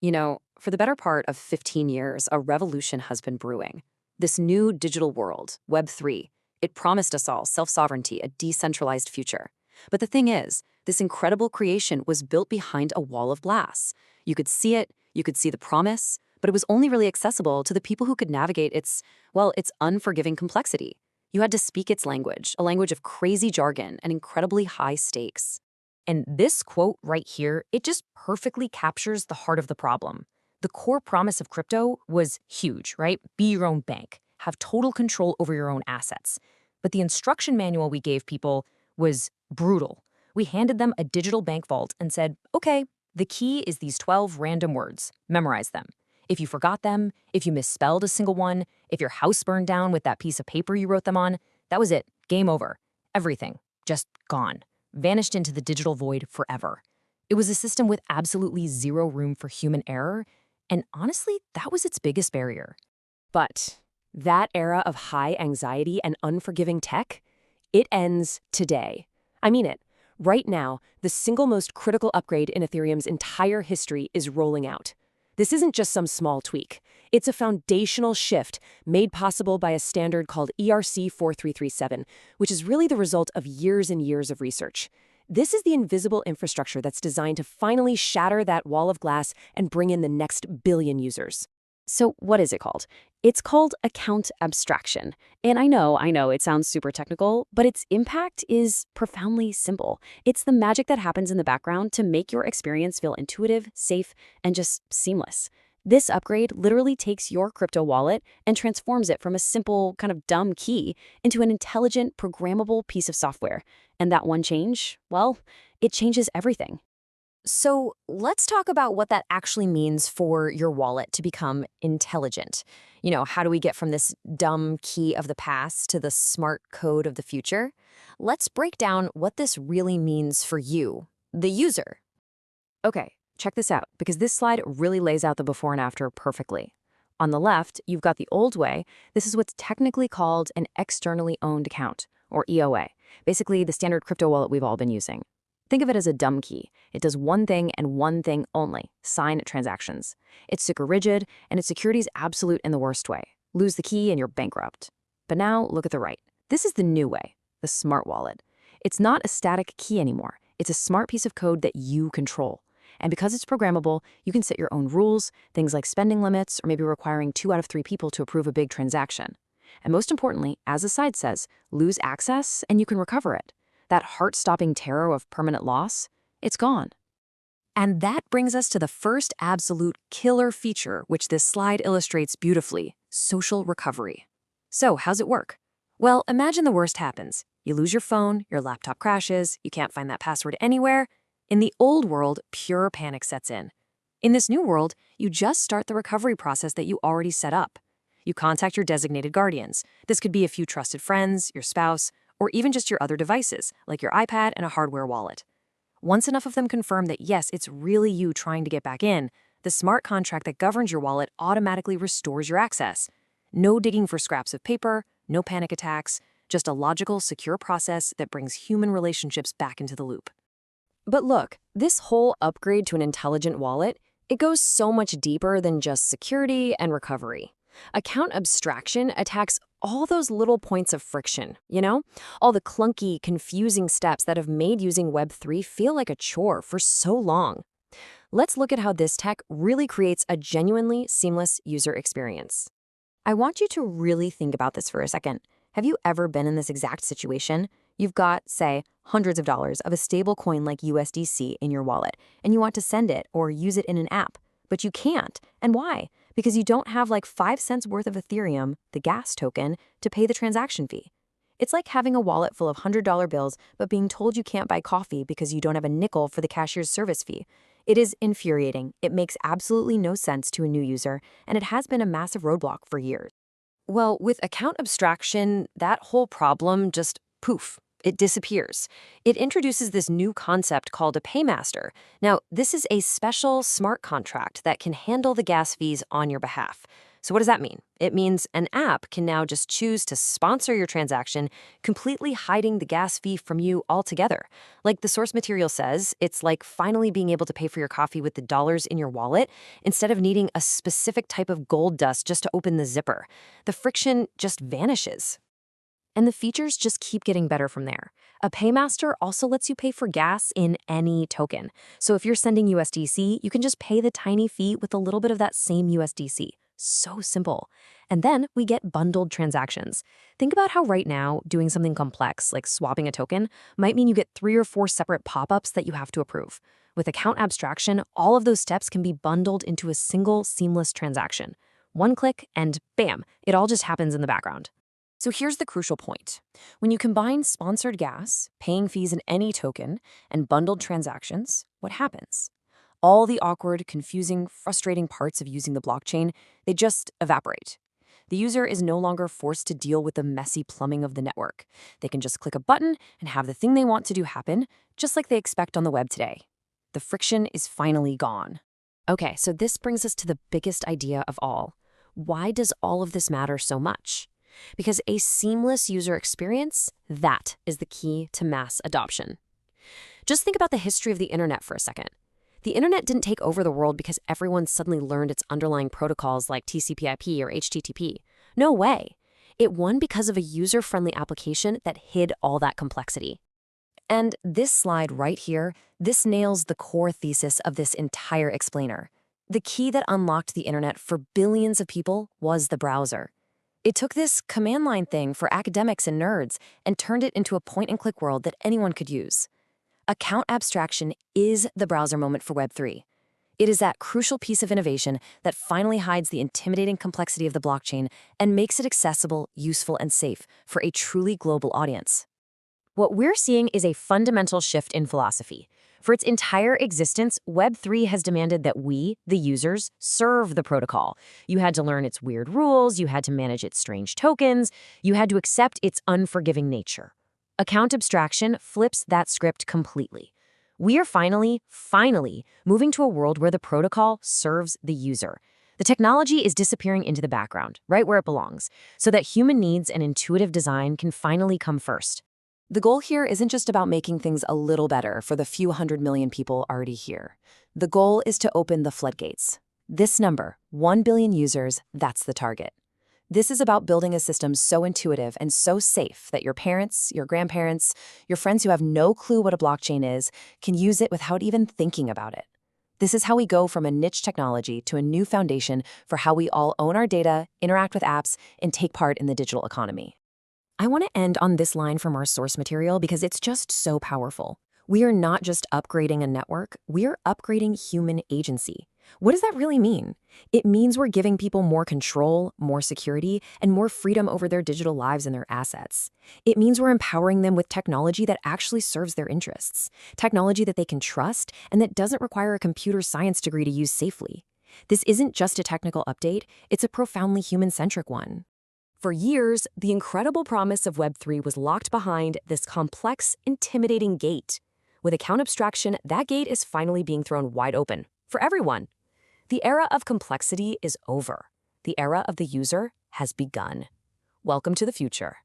For the better part of 15 years, a revolution has been brewing. This new digital world, Web3, it promised us all self-sovereignty, a decentralized future. But the thing is, this incredible creation was built behind a wall of glass. You could see it, you could see the promise, but it was only really accessible to the people who could navigate its unforgiving complexity. You had to speak its language, a language of crazy jargon and incredibly high stakes. And this quote right here, it just perfectly captures the heart of the problem. The core promise of crypto was huge, right? Be your own bank, have total control over your own assets. But the instruction manual we gave people was brutal. We handed them a digital bank vault and said, okay, the key is these 12 random words. Memorize them. If you forgot them, if you misspelled a single one, if your house burned down with that piece of paper you wrote them on, that was it. Game over. Everything. Just gone. Vanished into the digital void forever. It was a system with absolutely zero room for human error, and honestly, that was its biggest barrier. But that era of high anxiety and unforgiving tech, it ends today. I mean it. Right now, the single most critical upgrade in Ethereum's entire history is rolling out. This isn't just some small tweak. It's a foundational shift made possible by a standard called ERC 4337, which is really the result of years and years of research. This is the invisible infrastructure that's designed to finally shatter that wall of glass and bring in the next billion users. So what is it called? It's called Account Abstraction. And I know, it sounds super technical, but its impact is profoundly simple. It's the magic that happens in the background to make your experience feel intuitive, safe, and just seamless. This upgrade literally takes your crypto wallet and transforms it from a simple, kind of dumb key into an intelligent, programmable piece of software. And that one change, well, it changes everything. So let's talk about what that actually means for your wallet to become intelligent. How do we get from this dumb key of the past to the smart code of the future? Let's break down what this really means for you, the user. Okay, check this out, because this slide really lays out the before and after perfectly. On the left, you've got the old way. This is what's technically called an externally owned account, or EOA, basically the standard crypto wallet we've all been using. Think of it as a dumb key. It does one thing and one thing only: sign transactions. It's super rigid, and its security is absolute in the worst way. Lose the key and you're bankrupt. But now, look at the right. This is the new way, the smart wallet. It's not a static key anymore. It's a smart piece of code that you control. And because it's programmable, you can set your own rules, things like spending limits, or maybe requiring 2 out of 3 people to approve a big transaction. And most importantly, as the side says, lose access and you can recover it. That heart-stopping terror of permanent loss, it's gone. And that brings us to the first absolute killer feature, which this slide illustrates beautifully: social recovery. So how's it work? Well, imagine the worst happens. You lose your phone, your laptop crashes, you can't find that password anywhere. In the old world, pure panic sets in. In this new world, you just start the recovery process that you already set up. You contact your designated guardians. This could be a few trusted friends, your spouse, or even just your other devices, like your iPad and a hardware wallet. Once enough of them confirm that yes, it's really you trying to get back in, the smart contract that governs your wallet automatically restores your access. No digging for scraps of paper, no panic attacks, just a logical, secure process that brings human relationships back into the loop. But look, this whole upgrade to an intelligent wallet, it goes so much deeper than just security and recovery. Account abstraction attacks all those little points of friction, all the clunky, confusing steps that have made using Web3 feel like a chore for so long. Let's look at how this tech really creates a genuinely seamless user experience. I want you to really think about this for a second. Have you ever been in this exact situation? You've got, say, hundreds of dollars of a stable coin like USDC in your wallet, and you want to send it or use it in an app, but you can't. And why? Because you don't have like 5 cents worth of Ethereum, the gas token, to pay the transaction fee. It's like having a wallet full of $100 bills, but being told you can't buy coffee because you don't have a nickel for the cashier's service fee. It is infuriating. It makes absolutely no sense to a new user, and it has been a massive roadblock for years. Well, with account abstraction, that whole problem just poof. It disappears. It introduces this new concept called a Paymaster. Now, this is a special smart contract that can handle the gas fees on your behalf. So what does that mean? It means an app can now just choose to sponsor your transaction, completely hiding the gas fee from you altogether. Like the source material says, it's like finally being able to pay for your coffee with the dollars in your wallet instead of needing a specific type of gold dust just to open the zipper. The friction just vanishes. And the features just keep getting better from there. A Paymaster also lets you pay for gas in any token. So if you're sending USDC, you can just pay the tiny fee with a little bit of that same USDC. So simple. And then we get bundled transactions. Think about how right now, doing something complex, like swapping a token, might mean you get 3 or 4 separate pop-ups that you have to approve. With account abstraction, all of those steps can be bundled into a single seamless transaction. One click and bam, it all just happens in the background. So here's the crucial point. When you combine sponsored gas, paying fees in any token, and bundled transactions, what happens? All the awkward, confusing, frustrating parts of using the blockchain, they just evaporate. The user is no longer forced to deal with the messy plumbing of the network. They can just click a button and have the thing they want to do happen, just like they expect on the web today. The friction is finally gone. Okay, so this brings us to the biggest idea of all. Why does all of this matter so much? Because a seamless user experience, that is the key to mass adoption. Just think about the history of the internet for a second. The internet didn't take over the world because everyone suddenly learned its underlying protocols like TCP/IP or HTTP. No way. It won because of a user-friendly application that hid all that complexity. And this slide right here, this nails the core thesis of this entire explainer. The key that unlocked the internet for billions of people was the browser. It took this command line thing for academics and nerds and turned it into a point-and-click world that anyone could use. Account abstraction is the browser moment for Web3. It is that crucial piece of innovation that finally hides the intimidating complexity of the blockchain and makes it accessible, useful, and safe for a truly global audience. What we're seeing is a fundamental shift in philosophy. For its entire existence, Web3 has demanded that we, the users, serve the protocol. You had to learn its weird rules, you had to manage its strange tokens, you had to accept its unforgiving nature. Account abstraction flips that script completely. We are finally moving to a world where the protocol serves the user. The technology is disappearing into the background, right where it belongs, so that human needs and intuitive design can finally come first. The goal here isn't just about making things a little better for the few 100 million people already here. The goal is to open the floodgates. This number, 1 billion users, that's the target. This is about building a system so intuitive and so safe that your parents, your grandparents, your friends who have no clue what a blockchain is can use it without even thinking about it. This is how we go from a niche technology to a new foundation for how we all own our data, interact with apps, and take part in the digital economy. I want to end on this line from our source material because it's just so powerful. We are not just upgrading a network, we are upgrading human agency. What does that really mean? It means we're giving people more control, more security, and more freedom over their digital lives and their assets. It means we're empowering them with technology that actually serves their interests, technology that they can trust, and that doesn't require a computer science degree to use safely. This isn't just a technical update, it's a profoundly human-centric one. For years, the incredible promise of Web3 was locked behind this complex, intimidating gate. With account abstraction, that gate is finally being thrown wide open for everyone. The era of complexity is over. The era of the user has begun. Welcome to the future.